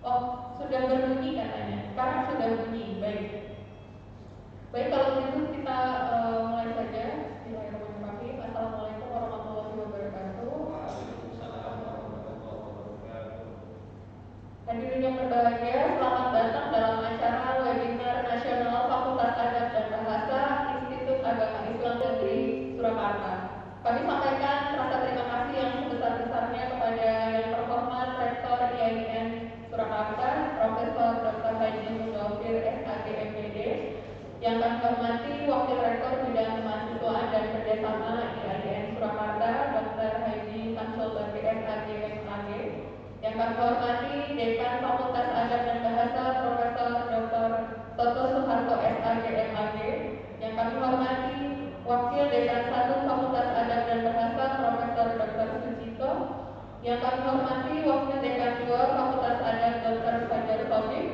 Oh, sudah berbunyi katanya. Sekarang sudah bunyi. Baik. Baik, kalau begitu kita mulai saja. Bismillahirrahmanirrahim. Assalamualaikum warahmatullahi wabarakatuh. Waalaikumsalam warahmatullahi wabarakatuh. Hadirin yang berbahagia, selamat datang dalam acara webinar nasional Fakultas Adab dan Bahasa Institut Agama Islam Negeri Surakarta. Kami sampaikan rasa terima kasih yang sebesar-besarnya kepada yang terhormat Rektor IAIN Surakarta, Profesor Dr. Haji Mudofir SAG MPD, yang kami hormati Wakil Rektor Bidang Kemahasiswaan dan Kerjasama IAIN Surakarta, Dr. Haji Samsul Bakri SAG MAG, yang kami hormati Dekan Fakultas Adab dan Bahasa Profesor Dr. Toto Soeharto SAG MAG, yang kami hormati Wakil Dekan 1 Fakultas Adab dan Bahasa Profesor Dr. Sucito, yang kami hormati Wakil Dekan 2 Fakultas Adab Dr. Fajar Taufik,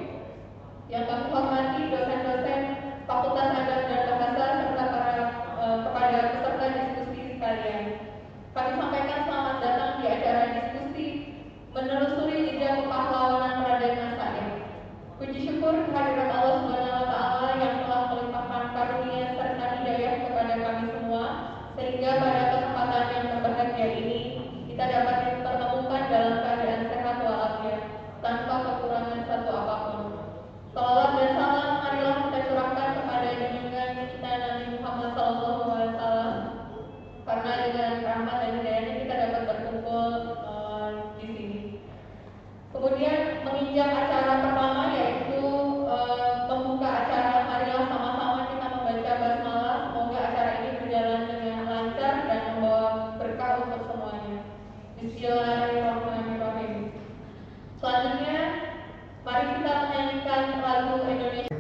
yang kami hormati dosen-dosen Fakultas Adab dan Bahasa serta kepada peserta diskusi sekalian. Kami sampaikan selamat datang di acara diskusi menelusuri jejak kepahlawanan Raden Masaid. Puji syukur kehadiran Allah Subhanahu wa taala yang telah melimpahkan karunia serta hidayah kepada kami semua, sehingga pada kesempatan yang berbahagia ini kita dapat dipertemukan dalam keadaan sehat walafiat tanpa kekurangan satu apapun. Salawat dan salam marilah kita curahkan kepada junjungan kita Nabi Muhammad SAW, karena dengan rahmat dan hidayahnya kita dapat berkumpul di sini. Kemudian menginjak acara pertama, yaitu membuka acara, marilah sama-sama kita membaca basmalah. Semoga acara ini berjalan dengan lancar dan membawa berkah untuk semuanya. Bismillahirrahmanirrahim. Selanjutnya, mari kita menyanyikan lagu Indonesia.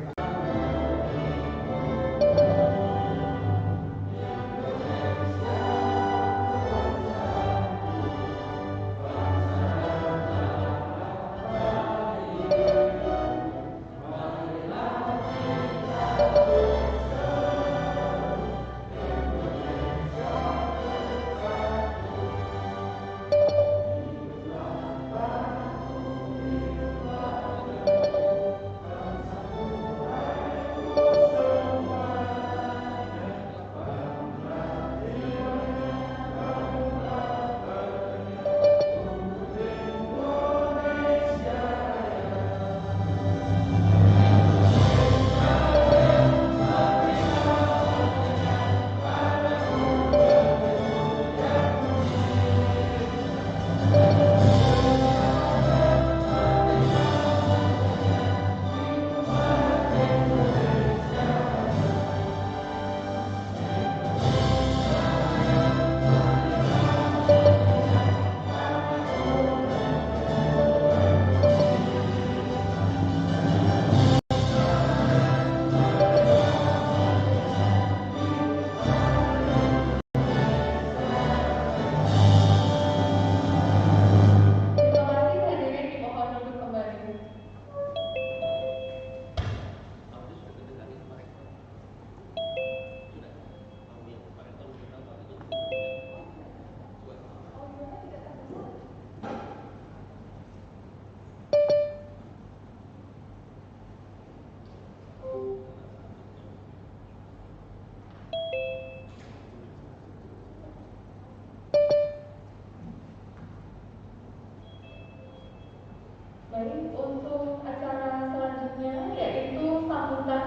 Baik, untuk acara selanjutnya yaitu sambutan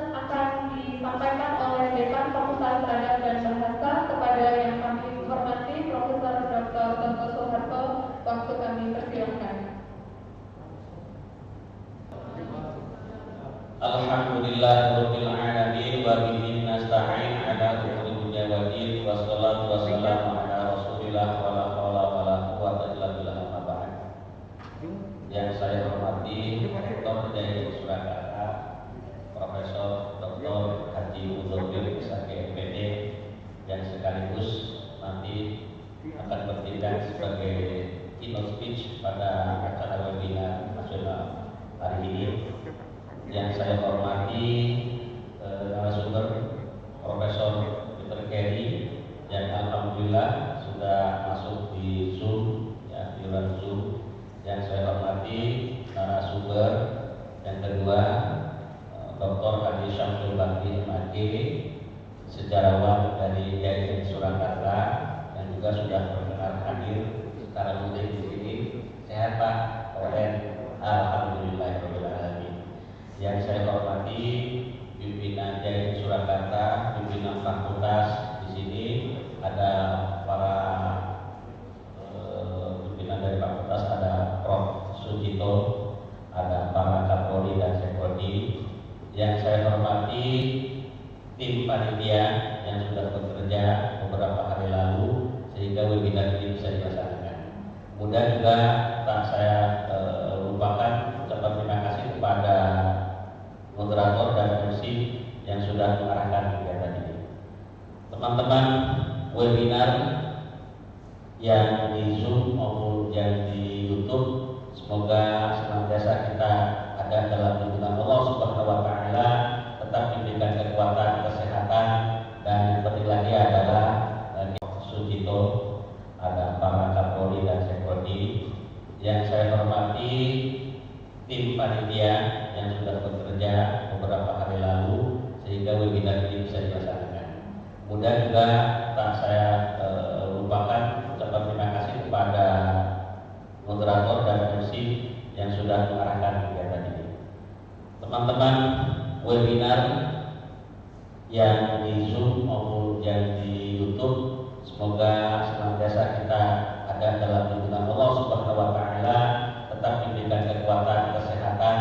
akan disampaikan oleh Dekan Fakultas Adab dan Bahasa kepada yang kami hormati Profesor Dr. Toto Soeharto. Waktu kami persilahkan. Alhamdulillahirabbil alamin wa bihi nasta'in ala umuri dunya wad din wassalatu wassalamu ala Rasulillah wa la haula wa la quwwata illa billah. Yang saya hormati Rektor dari Surakarta, Profesor Dr. Haji Mudofir SAG MPD, yang sekaligus nanti akan bertindak sebagai keynote speech pada acara webinar nasional hari ini. Yang saya hormati narasumber Profesor Dr. Kerry, yang alhamdulillah sudah masuk di Zoom, ya, di luar Zoom. Yang saya hormati hormati tim panitia yang sudah bekerja beberapa hari lalu sehingga webinar ini bisa dilaksanakan. Kemudian juga tak saya lupakan ucapan terima kasih kepada moderator dan MC yang sudah mengarahkan kegiatan ini. Teman-teman, webinar yang di Zoom maupun yang di YouTube, semoga senantiasa kita ada dalam lindungan Allah Subhanahu wa taala, tetap diberikan kekuatan, kesehatan, dan yang penting lagi adalah Sujito, ada para Kapolri dan Sekodi. Yang saya hormati tim panitia yang sudah bekerja beberapa hari lalu sehingga webinar ini bisa dilaksanakan. Kemudian juga tak saya lupakan ucapan terima kasih kepada moderator dan MC yang sudah mengarahkan kegiatan ini. Teman-teman, webinar yang di Zoom maupun yang di YouTube, semoga senantiasa kita ada dalam lindungan Allah Subhanahu wa taala, tetap diberikan kekuatan, kesehatan,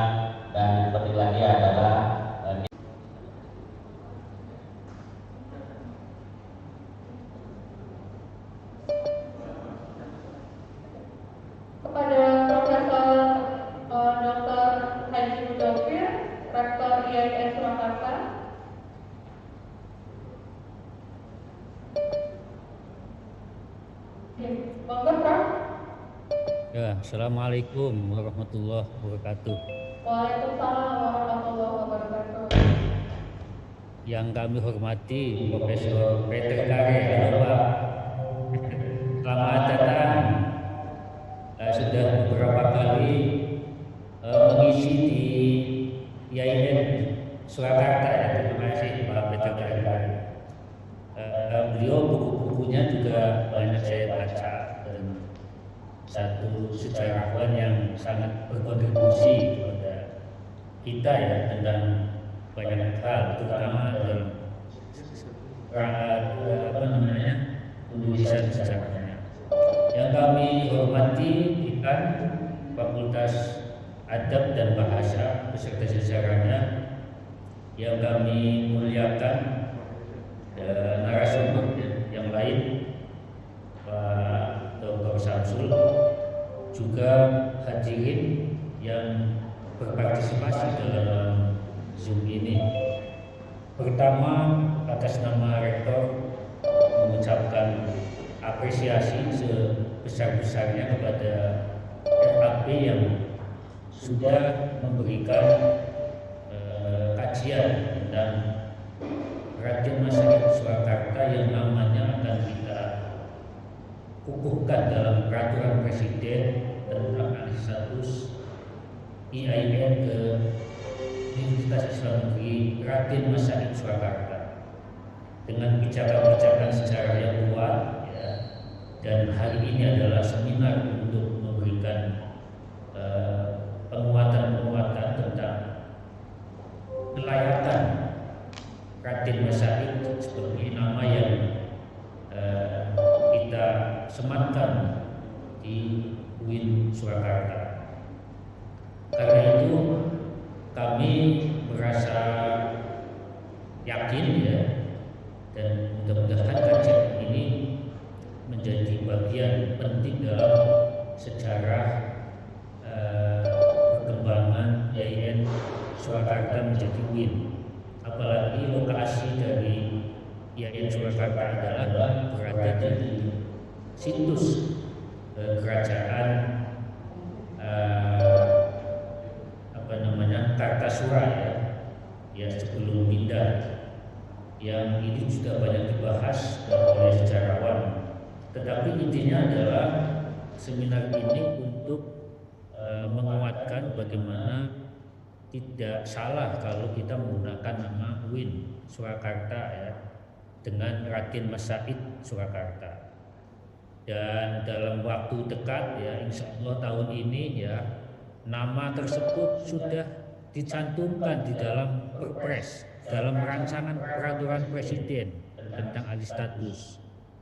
dan yang penting lagi adalah kepada Profesor Dr. Haji Mudofir, Rektor IAIN Surakarta. Monggo, Prof. Ya, Assalamualaikum warahmatullahi wabarakatuh. Waalaikumsalam warahmatullahi wabarakatuh. Yang kami hormati Profesor Peter Kare, halo Pak. Selamat datang. Sudah beberapa kali mengisi di IAIN Surakarta, ya. Terima kasih Pak Peter Kare. Beliau buku-bukunya juga banyak saya baca, dan satu sejarawan yang sangat berkontribusi kepada kita, ya, tentang banyak hal, terutama dalam penulisan sejarahnya. Yang kami hormati ikan Fakultas Adab dan Bahasa beserta sejarahnya, yang kami muliakan narasumber yang lain, Pak Dr. Samsul, juga hadirin yang berpartisipasi dalam Zoom ini. Pertama, atas nama Rektor mengucapkan apresiasi sebesar-besarnya kepada FAP yang sudah memberikan kajian tentang Raden Masyarakat Surakarta yang namanya akan kita kukuhkan dalam peraturan Presiden tentang alih status IAIN ke Universitas Islam Negeri Raden Masyarakat Surakarta dengan pijakan-pijakan sejarah yang kuat, ya. Dan hari ini adalah seminar untuk memberikan penguatan-penguatan tentang kelayakan Raden Masyarakat seperti nama yang kita sematkan di UIN Surakarta. Karena itu kami merasa yakin, ya, dan mudah-mudahan kajian ini menjadi bagian penting dalam sejarah perkembangan IAIN Surakarta menjadi UIN. Apalagi lokasi dari IAIN Surakarta adalah berada di situs kerajaan Kartasura, ya sebelum pindah, yang ini juga banyak dibahas oleh sejarawan. Tetapi intinya adalah seminar ini untuk menguatkan bagaimana tidak salah kalau kita menggunakan nama UIN Surakarta, ya, dengan Raden Masyarakat Surakarta. Dan dalam waktu dekat, ya, insya Allah tahun ini, ya, nama tersebut sudah dicantumkan di dalam Perpres, dalam rancangan peraturan Presiden tentang alih status,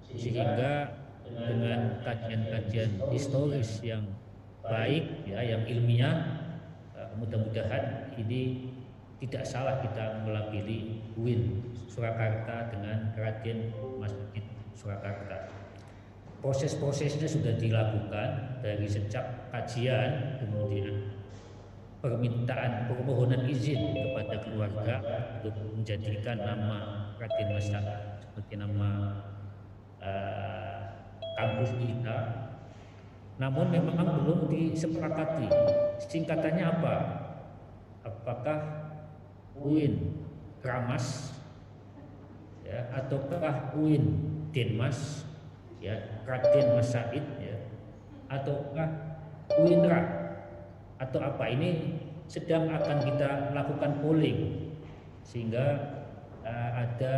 sehingga dengan kajian-kajian historis yang baik, ya, yang ilmiah, mudah-mudahan ini tidak salah kita melabeli UIN Surakarta dengan Raden Masjid Surakarta. Proses-prosesnya sudah dilakukan dari sejak kajian, kemudian permintaan permohonan izin kepada keluarga untuk menjadikan nama Raden Masjid sebagai nama kampus kita. Namun memang belum disepakati singkatannya apa. Apakah UIN Kramas ya, ataukah UIN Denmas ya, Raden Mas Said ya, ataukah UINRA atau apa. Ini sedang akan kita lakukan polling sehingga ada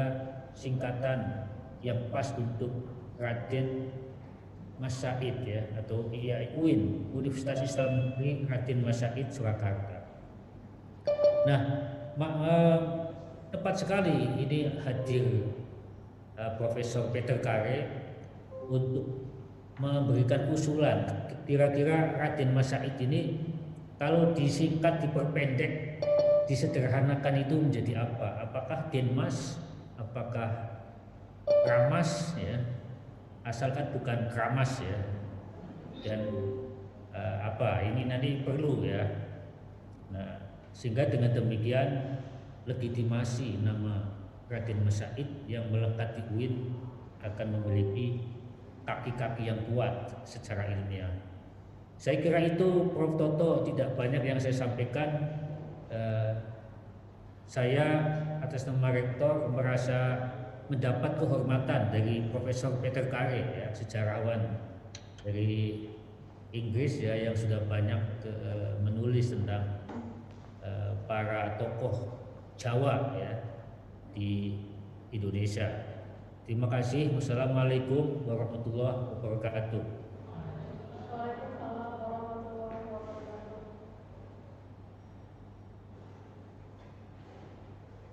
singkatan yang pas untuk Raden Mas Said ya, atau UIN Universitas Islam Negeri Raden Mas Said Surakarta. Nah, tepat sekali ini hadir Profesor Peter Kare untuk memberikan usulan kira-kira Raden Mas Said ini kalau disingkat, diperpendek, disederhanakan itu menjadi apa? Apakah Denmas, apakah Kramas ya, asalkan bukan Kramas ya. Dan apa ini nanti perlu ya. Nah, sehingga dengan demikian legitimasi nama Raden Mas Said yang melekat di UIN akan memiliki kaki-kaki yang kuat secara ilmiah. Saya kira itu Prof. Toto, tidak banyak yang saya sampaikan. Saya atas nama Rektor merasa mendapat kehormatan dari Profesor Peter Kare ya, sejarawan dari Inggris ya, yang sudah banyak menulis tentang para tokoh Jawa ya di Indonesia. Terima kasih. Wassalamualaikum warahmatullahi wabarakatuh. Waalaikumsalam warahmatullahi wabarakatuh.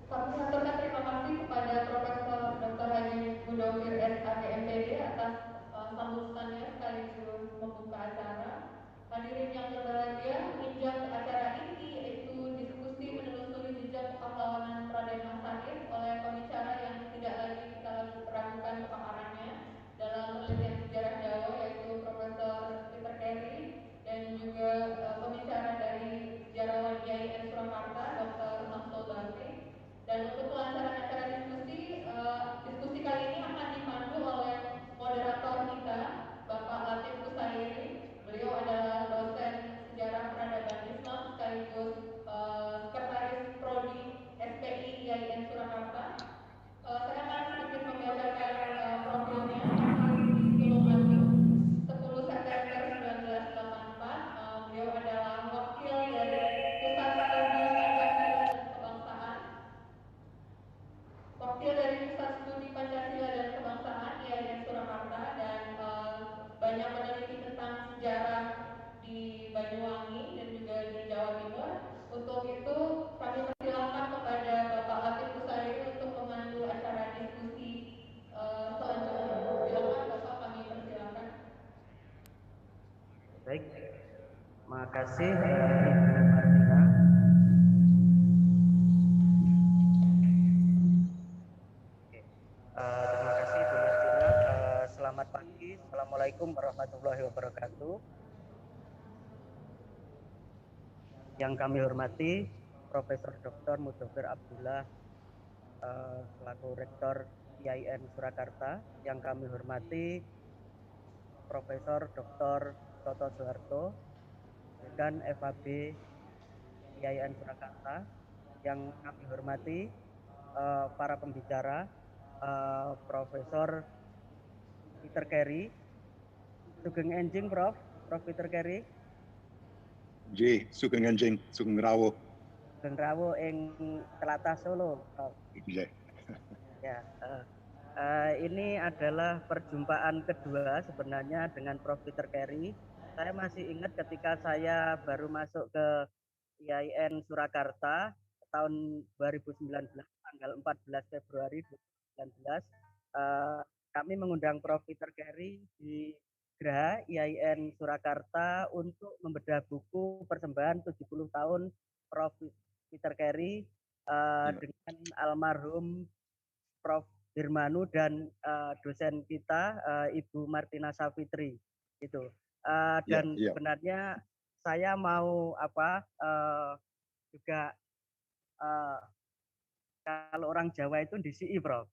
Kami mengaturkan terima kasih kepada Profesor Dr. Haji Mudofir SAGMPD atas sambutannya sekaligus membuka acara. Hadirin yang berbahagia, menginjak acara inti yaitu diskusi menelusuri jejak kepahlawanan Raden Mas Said oleh pembicara yang tidak lagi kita ragukan kepakarannya dalam penelitian sejarah Jawa, yaitu Profesor Peter Kare, dan juga pembicara dari sejarawan IAIN Surakarta, Dr. Samsul Bakri. Dan untuk kelancaran acara diskusi, diskusi kali ini akan dipandu oleh moderator kita, Bapak Latif Kusairi. Beliau adalah dosen sejarah peradaban Islam sekaligus sekretaris Prodi SPI IAIN Surakarta. Saya akan sedikit membacakan profilnya. Di Tulungagung, 10 September 1984. Beliau adalah wakil dari Pusat Studi Pancasila dan Kebangsaan. Wakil dari Pusat Studi Pancasila dan Kebangsaan IAIN Surakarta, dan banyak meneliti tentang sejarah di Banyuwangi dan juga di Jawa Timur. Untuk itu kami persilakan kepada Bapak Latif Kusairi untuk memandu acara diskusi selanjutnya. Silakan Bapak, kami persilakan. Baik, terima kasih Ibu Martina. Terima kasih Ibu Martina. Selamat pagi, Assalamualaikum warahmatullahi wabarakatuh. Yang kami hormati Profesor Dr. Mudofir Abdullah selaku Rektor IAIN Surakarta. Yang kami hormati Profesor Dr. Toto Soeharto dan FAB IAIN Surakarta. Yang kami hormati para pembicara, Profesor Peter Kare. Sugeng enjing Prof Peter Kare. J, Sugeng enjing, Sugeng Rawo. Sugeng Rawo ing Tlatah Solo, Prof. Yeah. Ya, ini adalah perjumpaan kedua sebenarnya dengan Prof Peter Kare. Saya masih ingat ketika saya baru masuk ke IAIN Surakarta tahun 2019, tanggal 14 Februari 2019, kami mengundang Prof Peter Kare di Graha IAIN Surakarta untuk membedah buku persembahan 70 tahun Prof Peter Kare dengan almarhum Prof. Dirmanu dan dosen kita Ibu Martina Safitri itu. Dan sebenarnya saya mau juga kalau orang Jawa itu DCI, Prof.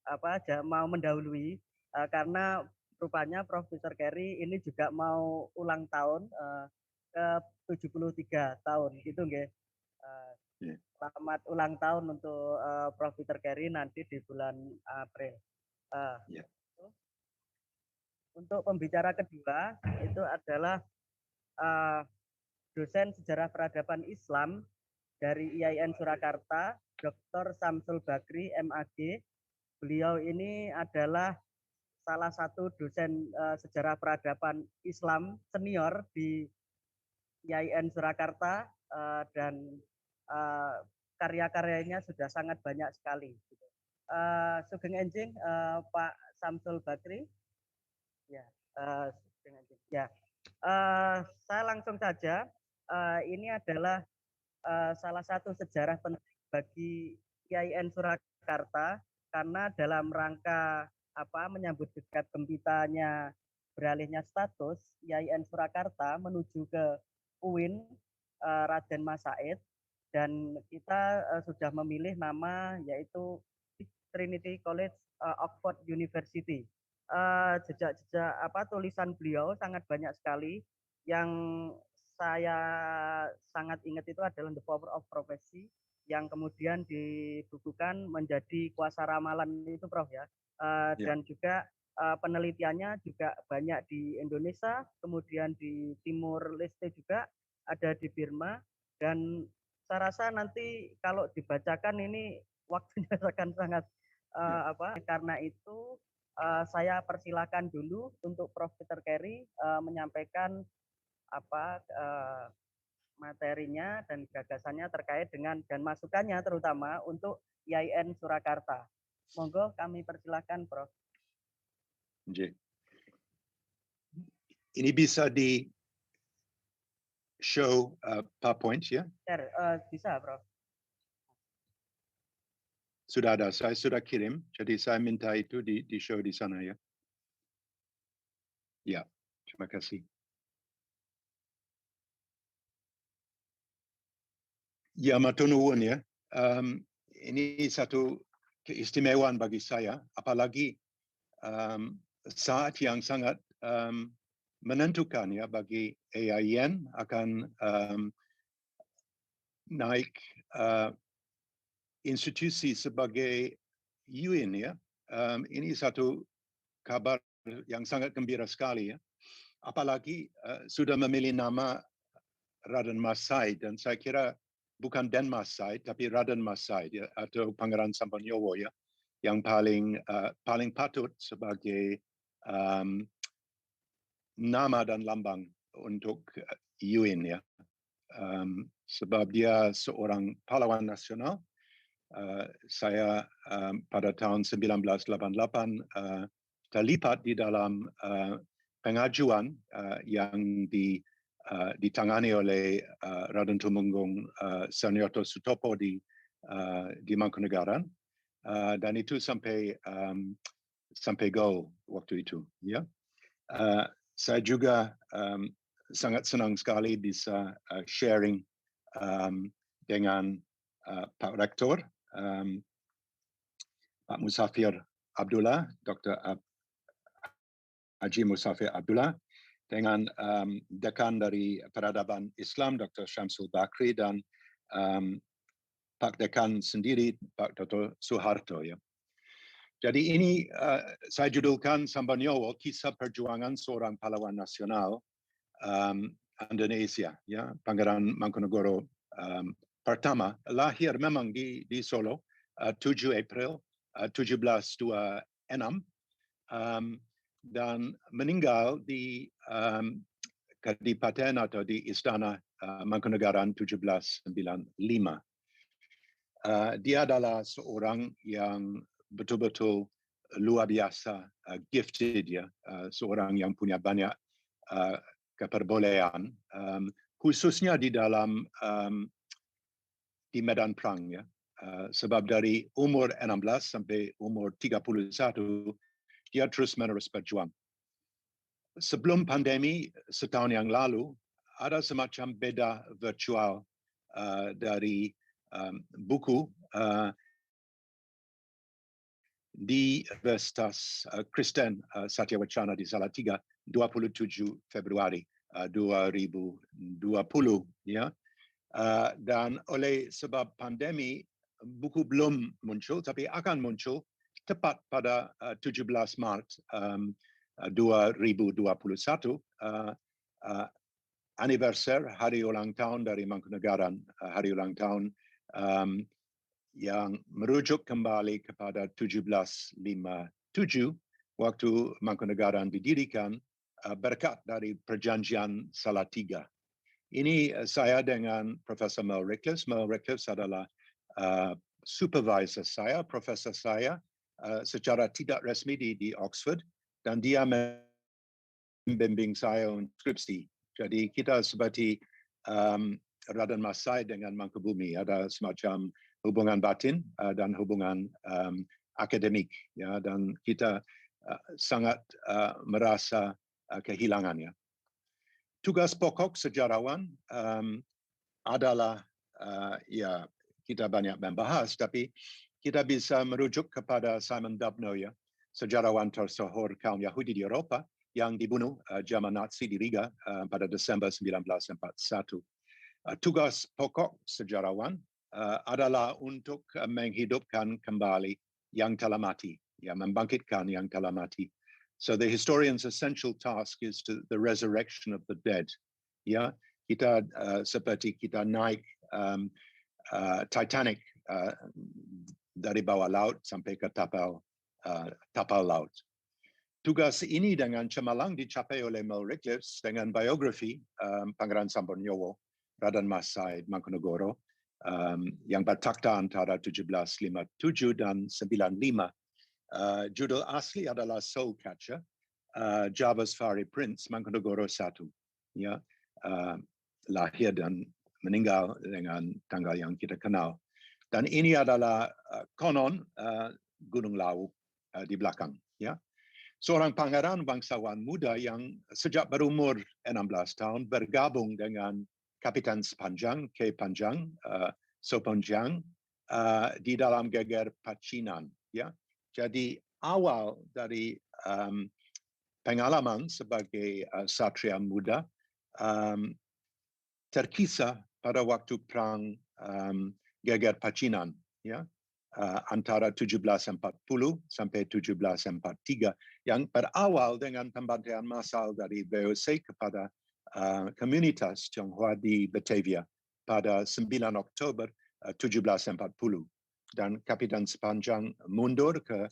Mau mendahului karena rupanya Profesor Kerry ini juga mau ulang tahun ke 73 tahun gitu nggih. Selamat ulang tahun untuk Profesor Kerry nanti di bulan April. Untuk pembicara kedua itu adalah dosen sejarah peradaban Islam dari IAIN Surakarta, Dr. Samsul Bakri, MAG. Beliau ini adalah salah satu dosen sejarah peradaban Islam senior di IAIN Surakarta dan karya-karyanya sudah sangat banyak sekali. Sugeng Enjing, Pak Samsul Bakri. Ya, saya langsung saja. Ini adalah salah satu sejarah penting bagi IAIN Surakarta karena dalam rangka menyambut dekat gempitanya beralihnya status IAIN Surakarta menuju ke UIN Raden Mas Said, dan kita sudah memilih nama yaitu Trinity College Oxford University. Jejak-jejak tulisan beliau sangat banyak sekali. Yang saya sangat ingat itu adalah The Power of Prophecy yang kemudian dibukukan menjadi Kuasa Ramalan itu, Prof ya. Dan juga penelitiannya juga banyak di Indonesia, kemudian di Timur Leste juga, ada di Burma, dan saya rasa nanti kalau dibacakan ini waktunya akan sangat karena itu saya persilakan dulu untuk Prof. Peter Kerry menyampaikan materinya dan gagasannya terkait dengan dan masukannya terutama untuk IAIN Surakarta. Monggo kami persilakan, Prof. Ini bisa di show PowerPoint ya? Bisa, Prof. Sudah ada, saya sudah kirim, jadi saya minta itu di show di sana ya. Ya, terima kasih. Ya, matur nuwun ya. Ini satu keistimewaan bagi saya, apalagi saat yang sangat menentukan ya bagi IAIN akan naik institusi sebagai UIN ya. Ini satu kabar yang sangat gembira sekali ya. Apalagi sudah memilih nama Raden Mas Said, dan saya kira bukan Den Mas Said tapi Raden Mas Said ya, atau Pangeran Sampanyowo ya, yang paling patut sebagai nama dan lambang untuk UIN ya. Sebab dia seorang pahlawan nasional. Saya pada tahun 1988 terlibat di dalam pengajuan yang ditangani oleh Raden Tumenggung Sarnyoto Sutopo di Mangkunegaran, dan itu sampai goal waktu itu ya. Saya juga sangat senang sekali bisa sharing dengan Pak Rektor, Pak Musafir Abdullah, Dr. Haji Musafir Abdullah, dengan Dekan dari Peradaban Islam, Dr. Syamsul Bakri, dan Pak Dekan sendiri, Pak Dr. Suharto. Ya. Jadi ini saya judulkan Sampanyowo, kisah perjuangan seorang pahlawan nasional Indonesia. Ya, Pangeran Mangkunegoro pertama lahir memang di Solo 7 April 1726 dan meninggal di Kadipaten atau di Istana Mangkunegaran 1795. Dia adalah seorang yang betul-betul luar biasa gifted ya, seorang yang punya banyak keperbolehan, khususnya di dalam di medan perang ya. sebab dari umur 16 sampai umur 31 dia terus-menerus berjuang. Sebelum pandemi setahun yang lalu ada semacam beda virtual dari buku di Universitas Kristen Satyawacana di Salatiga 27 Februari 2020 ya. Dan oleh sebab pandemi buku belum muncul tapi akan muncul tepat pada 17 Maret 2021 anniversary hari ulang tahun dari Mangkunegaran, hari ulang tahun yang merujuk kembali kepada 1757 waktu Mangkunegaran didirikan berkat dari perjanjian Salatiga. Ini saya dengan Profesor Mel Reckless. Mel Reckless adalah supervisor saya, profesor saya secara tidak resmi di Oxford, dan dia membimbing saya untuk skripsi. Jadi kita seperti Raden Mas Said dengan Mangkubumi, ada semacam hubungan batin dan hubungan akademik, ya, dan kita sangat merasa kehilangannya. Tugas pokok sejarawan adalah ya kita banyak membahas, tapi kita bisa merujuk kepada Simon Dubnow, ya, sejarawan tersohor kaum Yahudi di Eropa yang dibunuh zaman Nazi di Riga pada Desember 1941. Tugas pokok sejarawan adalah untuk menghidupkan kembali yang telah mati, ya, membangkitkan yang telah mati. So the historian's essential task is the resurrection of the dead. Ya, kita seperti kita naik Titanic dari bawah laut sampai ke tapal laut. Tugas ini dengan cemerlang dicapai oleh Mel Reckless dengan biografi Pangeran Sampurnowo, Raden Mas Said Mangkunegoro, yang bertakhta antara 1757 dan 95. Judul asli adalah Soul Catcher, Java's Fiery Prince, Mangkunegoro I. Ya, lahir dan meninggal dengan tanggal yang kita kenal. Dan ini adalah konon Gunung Lawu di belakang. Ya. Seorang pangeran bangsawan muda yang sejak berumur 16 tahun bergabung dengan Kapitan Sepanjang, K. Panjang, Soponjang di dalam geger Pacinan. Ya. Jadi awal dari pengalaman sebagai satria muda terkisah pada waktu perang geger Pacinan, ya, antara 1740 sampai 1743 yang berawal dengan pembantaian massal dari VOC kepada komunitas Tionghoa di Batavia pada 9 Oktober 1740. Dan Kapitan Sepanjang mundur ke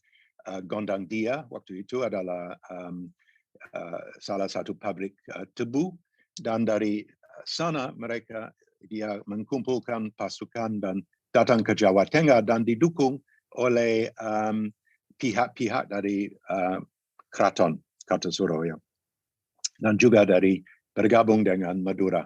Gondang Dia, waktu itu adalah salah satu pabrik tebu, dan dari sana dia mengumpulkan pasukan dan datang ke Jawa Tengah dan didukung oleh pihak-pihak dari Keraton Kartosuro, ya, dan juga dari bergabung dengan Madura.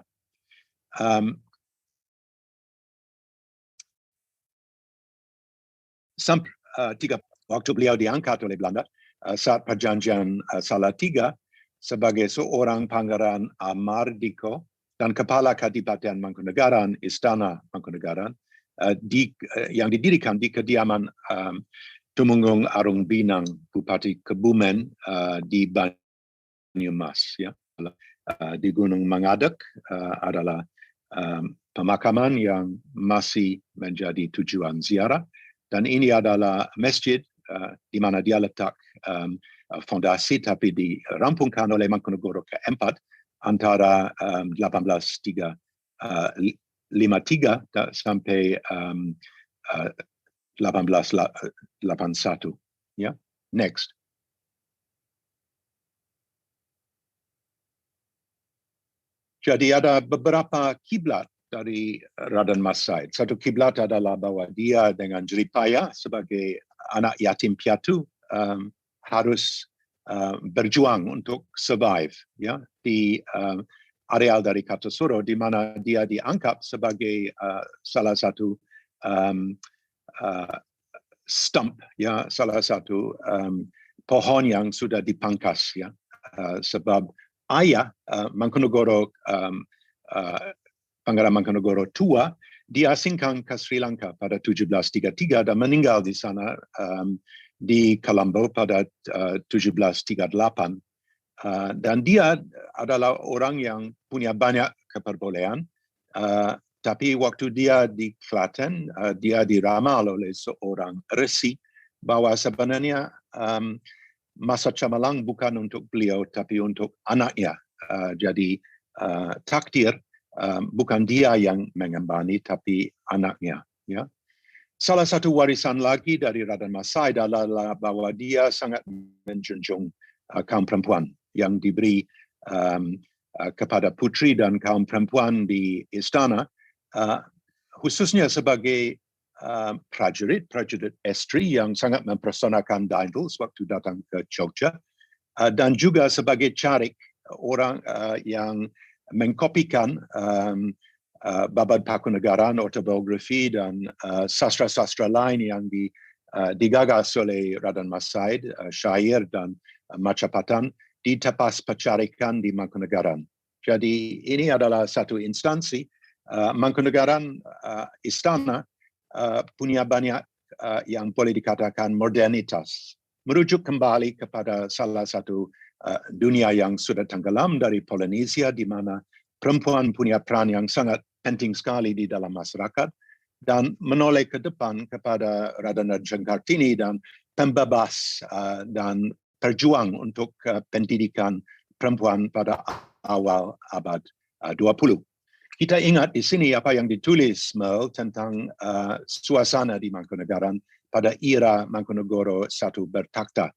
Waktu beliau diangkat oleh Belanda saat perjanjian Salatiga sebagai seorang pangeran Mardiko dan kepala Kadipaten Mangkunegaran, Istana Mangkunegaran, yang didirikan di kediaman Tumenggung Arung Binang, Bupati Kebumen di Banyumas. Ya. Di Gunung Mangadek adalah pemakaman yang masih menjadi tujuan ziarah. Dan ini adalah masjid di mana dia letak fondasi, tapi dirampungkan oleh Mangkunegoro keempat antara 1853 sampai 1881. Ya, next. Jadi ada beberapa kiblat dari Raden Mas Said. Satu kiblat adalah bahwa dia dengan jeripaya sebagai anak yatim piatu harus berjuang untuk survive, ya, di areal dari Kartosuro, di mana dia dianggap sebagai salah satu stump, ya, salah satu pohon yang sudah dipangkas, ya, sebab ayah Mangkunagoro, Pangeran Mangkunagoro tua diasingkan ke Sri Lanka pada 1733 dan meninggal di sana di Colombo pada 1738. Dan dia adalah orang yang punya banyak keperbolehan, tapi waktu dia di Klaten, dia diramal oleh seorang resi bahwa sebenarnya masa cemerlang bukan untuk beliau tapi untuk anaknya. Jadi takdir bukan dia yang mengembani tapi anaknya, ya. Salah satu warisan lagi dari Raden Mas Said adalah bahwa dia sangat menjunjung kaum perempuan yang diberi kepada putri dan kaum perempuan di istana, khususnya sebagai prajurit estri yang sangat mempersonakan Daindul waktu datang ke Jogja, dan juga sebagai carik orang yang mengkopikan Babad Pakunegaran, autobiografi dan sastra-sastra lain yang digagas oleh Raden Mas Said, syair dan Majapahit ditepas pecarikan di Mangkunegaran. Jadi ini adalah satu instansi. Mangkunegaran istana punya banyak yang boleh dikatakan modernitas, merujuk kembali kepada salah satu dunia yang sudah tenggelam dari Polinesia, di mana perempuan punya peran yang sangat penting sekali di dalam masyarakat, dan menoleh ke depan kepada Raden Ajeng Kartini dan pembebas dan perjuang untuk pendidikan perempuan pada awal abad 20. Kita ingat di sini apa yang ditulis Mel tentang suasana di Mangkunegaran pada era Mangkunagoro I bertakhta.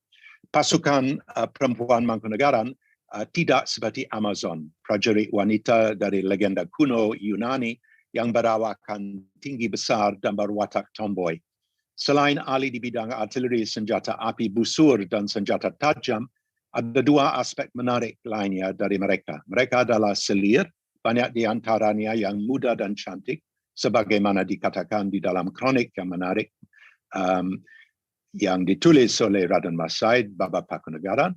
Pasukan perempuan Mangkunegaran tidak seperti Amazon, prajurit wanita dari legenda kuno Yunani yang berawakan tinggi besar dan berwatak tomboy. Selain ahli di bidang artileri, senjata api, busur, dan senjata tajam, ada dua aspek menarik lainnya dari mereka. Mereka adalah selir, banyak di antaranya yang muda dan cantik, sebagaimana dikatakan di dalam kronik yang menarik yang ditulis oleh Raden Mas Said, Babad Pakunegaran,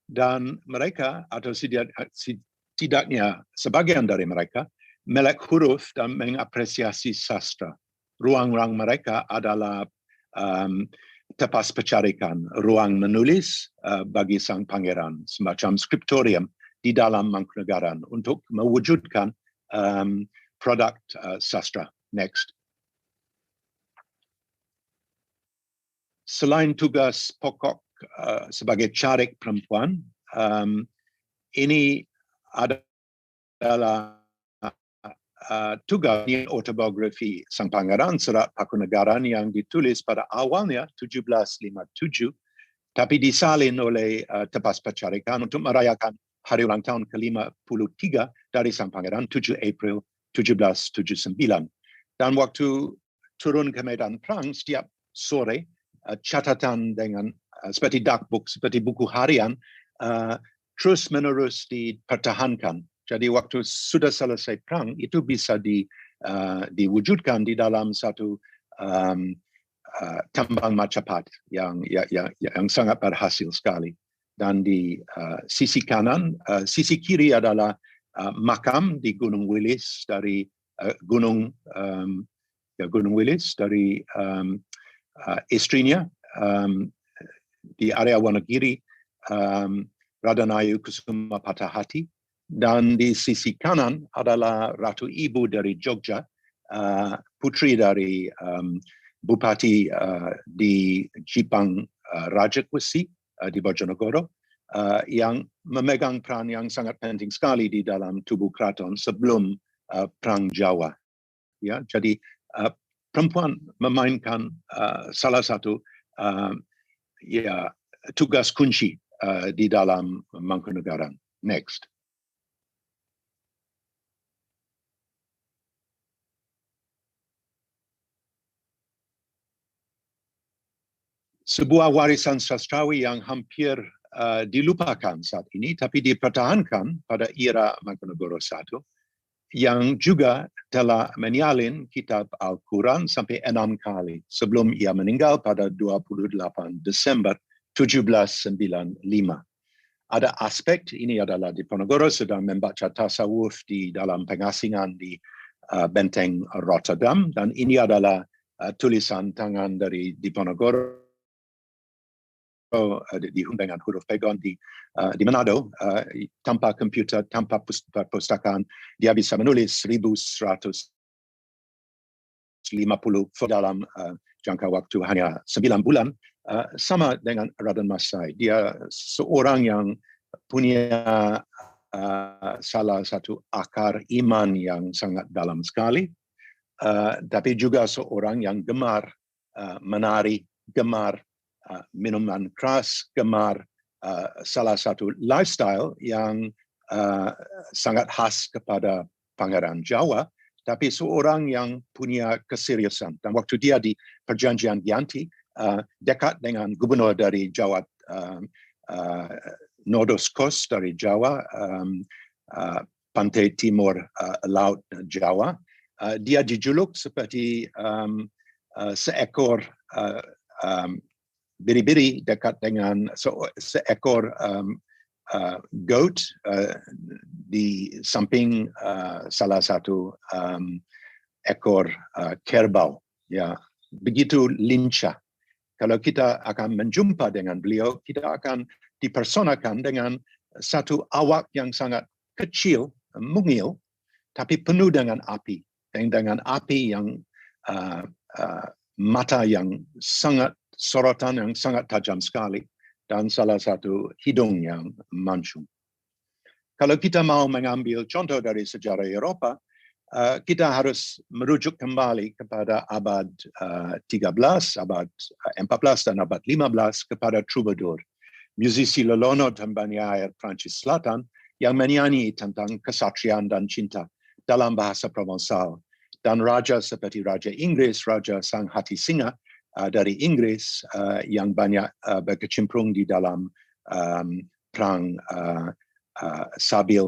dan mereka atau setidaknya sebagian dari mereka melek huruf dan mengapresiasi sastra. Ruang-ruang mereka adalah tepas pecarikan, ruang menulis bagi sang pangeran, semacam skriptorium di dalam Mangkunegaran untuk mewujudkan produk sastra. Next. Selain tugas pokok sebagai carik perempuan, ini adalah tugas autobiografi sang pangeran Serat Pakunegaran yang ditulis pada awalnya 1757, tapi disalin oleh tepas pecarikan untuk merayakan hari ulang tahun ke-53 dari sang pangeran 7 April 1779. Dan waktu turun ke medan perang setiap sore, catatan dengan seperti darkbook, seperti buku harian, terus menerus dipertahankan. Jadi waktu sudah selesai perang, itu bisa diwujudkan di dalam satu tambang Majapahit yang sangat berhasil sekali. Dan di sisi kanan, sisi kiri adalah makam di Gunung Wilis dari Gunung Wilis dari istrinya di area Wonogiri, Raden Ayu Kusuma Patahati, dan di sisi kanan adalah Ratu Ibu dari Jogja, putri dari Bupati di Jipang Rajakwesi di Bojonegoro, yang memegang peran yang sangat penting sekali di dalam tubuh keraton sebelum Perang Jawa. Ya, jadi perempuan memainkan salah satu tugas kunci di dalam Mangkunegaran. Next. Sebuah warisan sastrawi yang hampir dilupakan saat ini, tapi dipertahankan pada era Mangkunagoro I, yang juga telah menyalin kitab Al-Quran sampai 6 kali sebelum ia meninggal pada 28 Desember 1795. Ada aspek ini adalah Diponegoro sedang membaca tasawuf di dalam pengasingan di Benteng Rotterdam, dan ini adalah tulisan tangan dari Diponegoro dihubung dengan huruf pegon di Manado, tanpa komputer, tanpa perpustakaan, dia bisa menulis 1150 dalam jangka waktu hanya 9 bulan. Sama dengan Raden Mas Said, dia seorang yang punya salah satu akar iman yang sangat dalam sekali, tapi juga seorang yang gemar menari, gemar minuman keras, gemar salah satu lifestyle yang sangat khas kepada Pangeran Jawa, tapi seorang yang punya keseriusan. Dan waktu dia di Perjanjian Giyanti, dekat dengan gubernur dari Jawa, Nordos Coast dari Jawa, pantai timur Laut Jawa, dia dijuluk seperti seekor biri-biri dekat dengan seekor goat di samping salah satu ekor kerbau. Ya, begitu lincah. Kalau kita akan menjumpa dengan beliau, kita akan dipersonakan dengan satu awak yang sangat kecil, mungil, tapi penuh dengan api. Dengan api yang mata yang sangat sorotan yang sangat tajam sekali, dan salah satu hidung yang mancung. Kalau kita mau mengambil contoh dari sejarah Eropa, kita harus merujuk kembali kepada abad 13, abad 14 dan abad 15 kepada troubadour, musisi lelono dan penyair Prancis Selatan yang menyanyi tentang kesatrian dan cinta dalam bahasa Provençal. Dan raja seperti Raja Inggris, Raja Sang Hati Singa dari Inggris yang banyak berkecimpung di dalam perang Sabil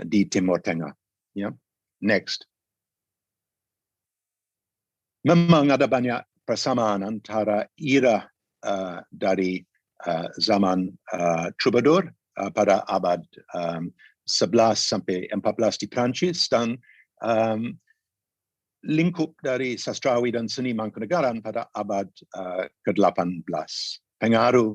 di Timur Tengah. Ya. Next. Memang ada banyak persamaan antara era dari zaman troubadour pada abad 11 sampai 14 di Prancis, dan lingkup dari sastrawi dan seni Mangkunegaran pada abad ke-18. Pengaruh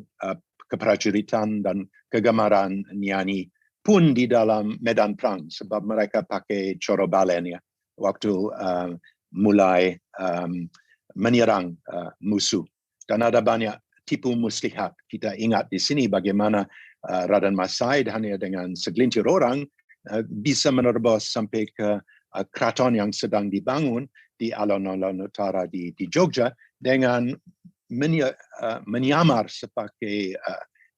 keprajuritan dan kegemaran nyanyi pun di dalam medan perang, sebab mereka pakai coro balen ya, waktu mulai menyerang musuh. Dan ada banyak tipu muslihat. Kita ingat di sini bagaimana Raden Mas Said hanya dengan segelintir orang bisa menerobos sampai ke keraton yang sedang dibangun di alun-alun utara di Jogja dengan menyamar sebagai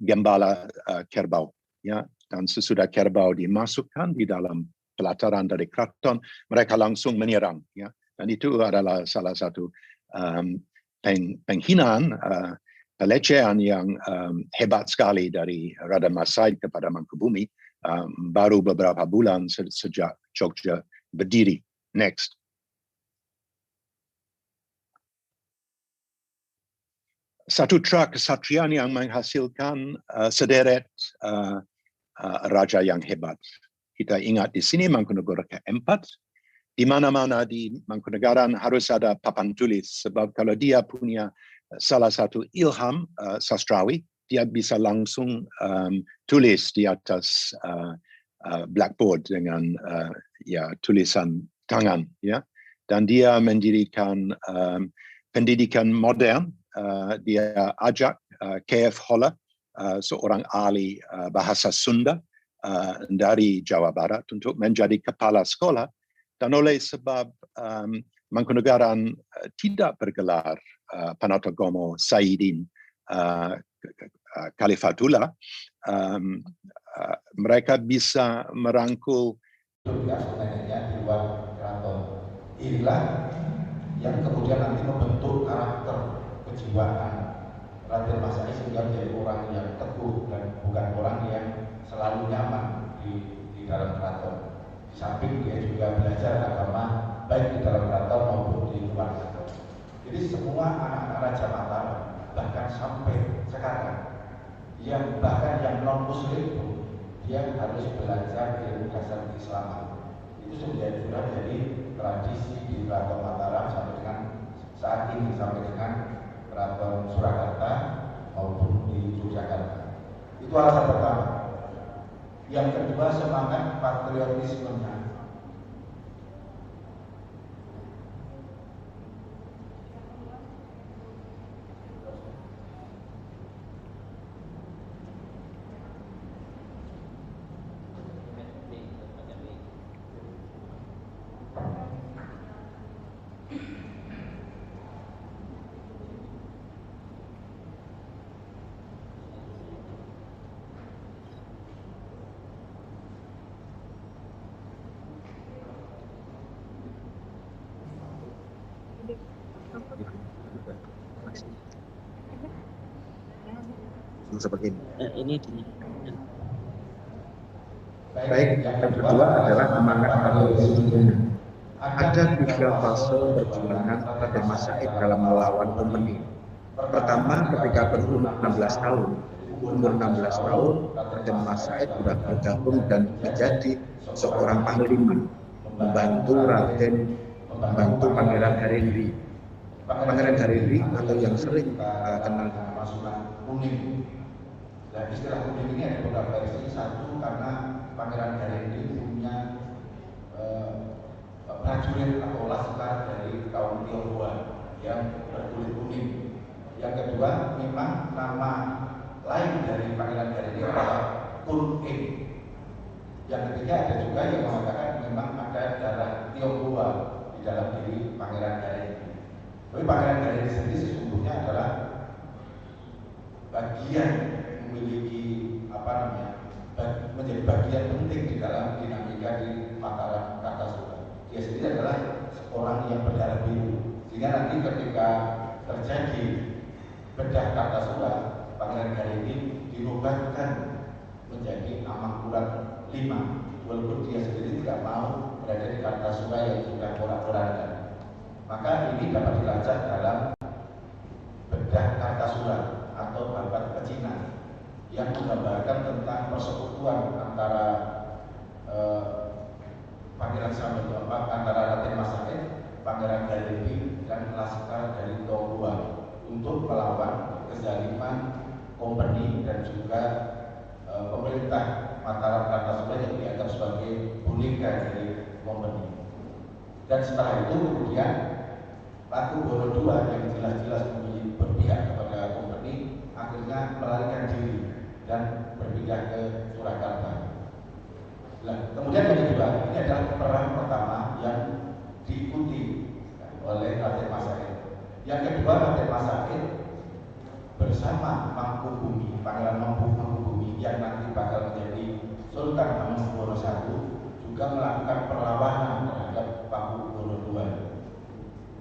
gembala kerbau. Ya. Dan sesudah kerbau dimasukkan di dalam pelataran dari keraton, mereka langsung menyerang. Ya. Dan itu adalah salah satu penghinaan, pelecehan yang hebat sekali dari Raden Mas Said kepada Mangkubumi baru beberapa bulan sejak Jogja berdiri. Next. Satu trak kesatrian yang menghasilkan sederet raja yang hebat. Kita ingat di sini Mangkunegara keempat, di mana-mana di Mangkunegaran harus ada papan tulis, sebab kalau dia punya salah satu ilham sastrawi, dia bisa langsung tulis di atas blackboard dengan ya tulisan tangan, ya. Dan dia mendirikan pendidikan modern. Dia ajak K.F. Holler, seorang ahli bahasa Sunda dari Jawa Barat, untuk menjadi kepala sekolah. Dan oleh sebab Mangkunegaran tidak bergelar Panatagomo Saidin Khalifatullah, mereka bisa merangkul di luar keraton. Inilah yang kemudian nanti membentuk karakter kejiwaan Raden Mas Said sehingga menjadi orang yang teguh dan bukan orang yang selalu nyaman di dalam keraton. Di samping dia juga belajar agama baik di dalam keraton maupun di luar. Jadi semua anak-anak Raja Mataram bahkan sampai sekarang bahkan yang non muslim pun dia harus belajar ilmu dasar Keislaman. Itu sudah jadi tradisi di Keraton Mataram sampai dengan saat ini, sampai dengan Keraton Surakarta maupun di Yogyakarta. Itu alasan pertama. Yang kedua, semangat patriotismenya. Seperti ini. Baik, yang kedua adalah semangat patriotisme. Ada 3 fase perjuangan Raden Mas Said dalam melawan kompeni. Pertama, ketika berumur 16 tahun. Umur 16 tahun, Raden Mas Said sudah bergabung dan menjadi seorang panglima, membantu Pangeran Hariri. Pangeran Hariri atau yang sering kenal nama Sunan Kuning. Dan istilah kuning ini ada beberapa versi. Satu, karena Pangeran Hariri punya prajurit atau laskar dari kaum Tionghoa yang berkulit kuning. Yang kedua, memang nama lain dari Pangeran Hariri adalah Kun Ing. Yang ketiga, ada juga yang mengatakan memang ada darah Tionghoa di dalam diri Pangeran Hariri. Tapi Pangeran Hariri sendiri sesungguhnya adalah bagian memiliki menjadi bagian penting di dalam dinamika di Mataram Kartasura. Dia sendiri adalah seorang yang berdarah biru, sehingga nanti ketika terjadi bedah Kartasura, Pangeran Hariri diubahkan menjadi Amangkurat V, walaupun dia sendiri tidak mau berada di Kartasura yang sudah porak-porandan. Maka ini dapat dilacak dalam bedah Kartasura atau babat pecinan yang menggambarkan tentang persekutuan antara Pangeran Samudra, antara Raden Mas Said, Pangeran Hariri dan laskar dari Tionghoa untuk melawan kezaliman kompeni dan juga pemerintah Mataram Kartasura yang dianggap sebagai boneka dari kompeni. Dan setelah itu kemudian Pakubuwono II yang jelas-jelas berpihak kepada kompeni akhirnya melarikan diri dan berpindah ke Surakarta. Nah, kemudian yang kedua, ini adalah perang pertama yang diikuti oleh Raden Mas Said. Yang kedua, Raden Mas Said bersama Mangkubumi, Pangeran Mangkubumi yang nanti bakal menjadi Sultan Hamengkubuwono I juga melakukan perlawanan terhadap Pakubuwono II.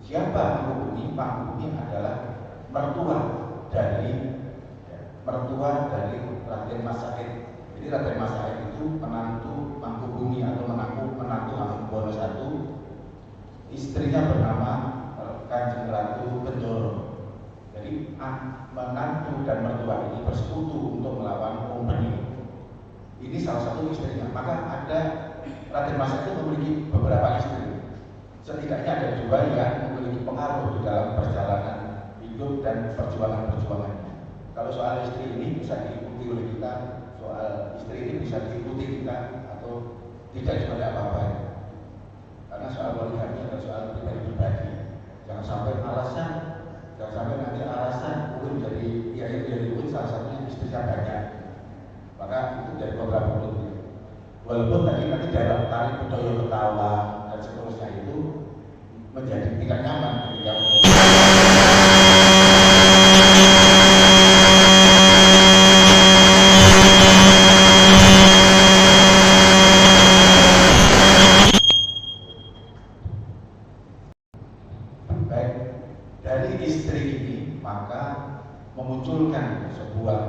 Siapa Mangkubumi? Mangkubumi adalah mertua dari Raden Mas Said. Jadi Raden Mas Said itu menantu Mangkubumi atau menantu Hamengkubuwono I. Istrinya bernama Kanjeng Ratu Kendoro. Jadi menantu dan mertua ini bersekutu untuk melawan kompeni. Ini salah satu istrinya. Maka ada Raden Mas Said itu memiliki beberapa istri. Setidaknya ada 2 yang memiliki pengaruh di dalam perjalanan hidup dan perjuangan-perjuangannya. Kalau soal istri ini bisa diikuti oleh kita, soal istri ini bisa diikuti kita atau tidak juga ada apa-apa. Karena soal poligami adalah soal pribadi-pribadi. Jangan sampai nanti alasan mungkin jadi salah satunya istrinya banyak. Maka itu jadi kontraproduktif. Walaupun nanti dalam tarik budaya ketawa dan seterusnya itu menjadi tidak nyaman ketika baik dari istri ini, maka memunculkan sebuah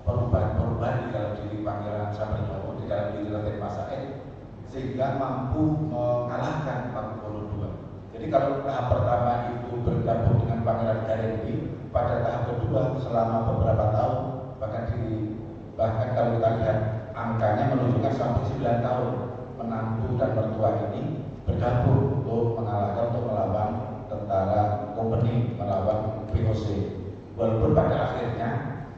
perubahan di dalam diri Pangeran Samudra, di dalam diri Raden Mas Said, sehingga mampu mengalahkan Pakubuwono II. Jadi kalau tahap pertama itu bergabung dengan Pangeran Garengi, pada tahap kedua selama beberapa tahun, bahkan kalau kita lihat angkanya menunjukkan sampai 9 tahun menantu dan mertua ini bergabung untuk melawan tentara Kompeni, melawan VOC. Walaupun pada akhirnya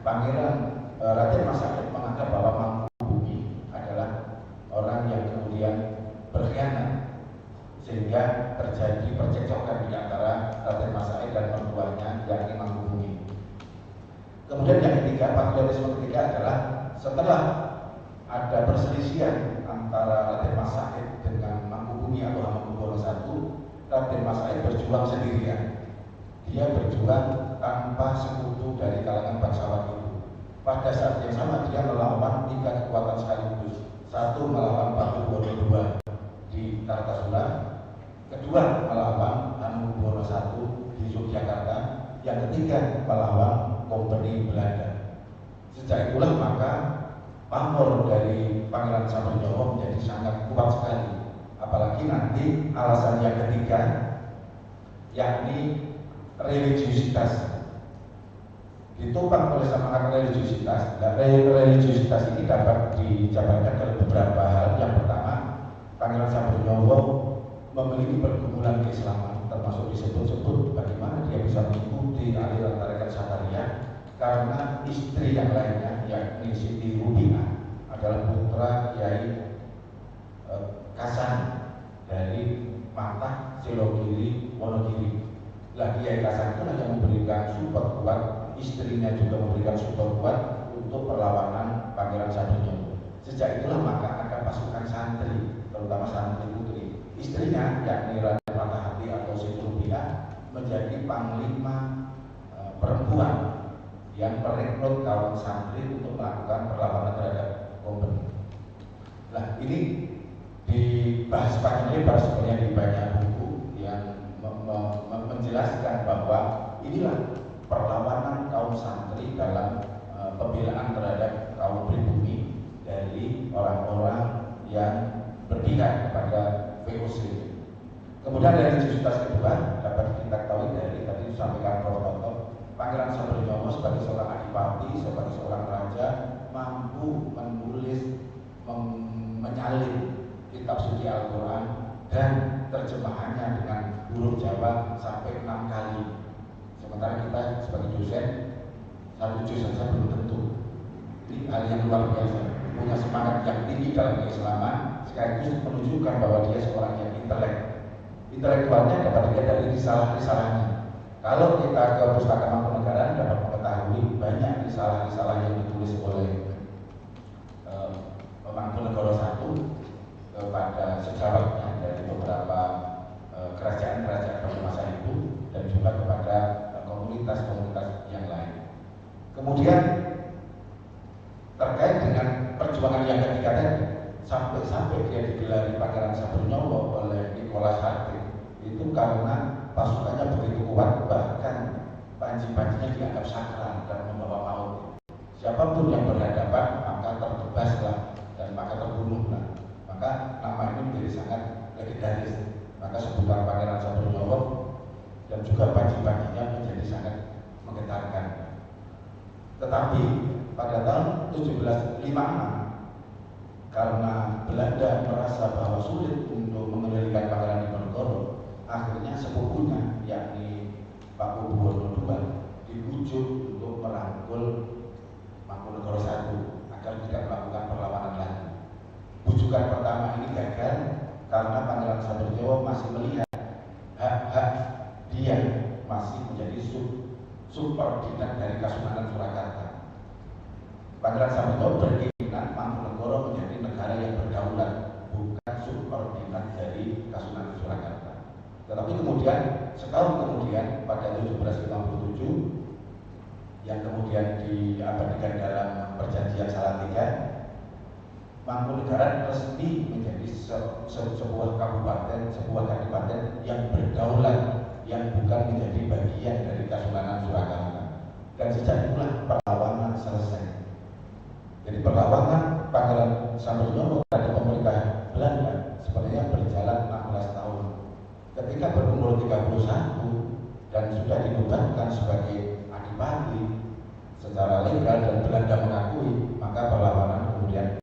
Pangeran Raden Mas Said menganggap bahwa Mangkubumi adalah orang yang kemudian berkhianat, sehingga terjadi percekcokan di antara Raden Mas Said dan mertuanya, yakni Mangkubumi. Kemudian yang ketiga, patriotisme ketiga adalah setelah ada perselisihan antara Raden Mas Said dengan Mangkubumi atau Hamengkubuwono I, Raden Mas Said berjuang sendirian. Dia berjuang tanpa sekutu dari kalangan bangsawan itu. Pada saat yang sama dia melawan 3 kekuatan sekaligus. Satu, melawan Pakubuwono II di Kartasura. Kedua, melawan Hamengkubuwono I di Yogyakarta. Yang ketiga, melawan Kompeni Belanda. Sejak itulah maka pamor dari Pangeran Sabernyawa menjadi sangat kuat sekali. Apalagi nanti alasan yang ketiga, yakni religiusitas. Ditopang oleh semangat religiusitas. Nah, religiusitas ini dapat dijabarkan dari beberapa hal. Yang pertama, Pangeran Sabernyawa memiliki pergumulan keislaman, termasuk disebut-sebut bagaimana dia bisa mengikuti aliran tarekat Sakariyah karena istri yang lainnya, yakni Siti Rubina, adalah putra Kiai Kasan dari Matah Selogiri Wonogiri. Lah Kiai Kasan itulah yang memberikan support kuat, istrinya juga memberikan support kuat untuk perlawanan Pangeran Sabernyawa. Sejak itulah maka ada pasukan santri, terutama santri putri. Istrinya, yakni Raden Matahati atau Siti Rubina, menjadi panglima perempuan yang merekrut kaum santri untuk melakukan perlawanan terhadap Kompeni. Nah, ini dibahas panjang lebar sebenarnya di banyak buku yang menjelaskan bahwa inilah perlawanan kaum santri dalam pembelaan terhadap kaum pribumi dari orang-orang yang berpihak kepada VOC. Kemudian religiusitas kedua dapat kita ketahui dari tadi disampaikan Prof. Toto, Pangeran Sabernyawa sebagai seorang adipati, sebagai seorang raja mampu menulis, menyalin kitab suci Al-Quran dan terjemahannya dengan huruf Jawa sampai 6 kali. Sementara kita sebagai dosen 1 juz saja belum tentu. Ini hal yang luar biasa. Punya semangat yang tinggi dalam keislaman, sekaligus menunjukkan bahwa dia seorang yang intelektualnya dapat dilihat dari risalah-risalahnya. Kalau kita ke Pustaka Mangkunegaran dapat mengetahui banyak risalah-risalah yang ditulis oleh Mangkunegara I kepada sejawatnya dari beberapa kerajaan-kerajaan pada masa itu dan juga kepada komunitas-komunitas yang lain. Kemudian terkait dengan perjuangan yang ketiga tadi, sampai dia digelari Pangeran Sabernyawa oleh Nicholas Hartwig itu karena pasukannya begitu kuat, bahkan panji-panjinya dianggap sakral dan membawa maut. Siapapun yang berhadapan maka terbebaslah dan maka terbunuhlah. Maka nama ini menjadi sangat legendaris. Maka sebutan Pangeran Sabernyawa dan juga panji-panjinya menjadi sangat menggetarkan. Tetapi pada tahun 1756, karena Belanda merasa bahwa sulit untuk mengendalikan Pangeran Diponegoro, akhirnya sepupunya, yakni Pakubuwono II, dibujuk untuk merangkul Mangkunegara I agar tidak melakukan perlawanan lagi. Bujukan pertama ini gagal karena Pangeran Sabernyawa masih melihat hak-hak dia masih menjadi subordinat dari Kasunanan Surakarta. Pangeran Sabernyawa berkeinginan Mangkunegara menjadi negara yang berdaulat, bukan subordinat dari Kasunanan Surakarta. Tetapi kemudian setahun kemudian pada 1757 yang kemudian diabadikan dalam Perjanjian Salatiga, Mangkunegaran resmi menjadi sebuah kabupaten, sebuah kadipaten yang berdaulat, yang bukan menjadi bagian dari Kasunanan Surakarta. Dan sejak itulah perlawanan selesai. Jadi perlawanan Pangeran Sabernyawa terhadap pemerintah Belanda berumur 31 dan sudah dinobatkan sebagai adipati secara legal dan Belanda mengakui, maka perlawanan kemudian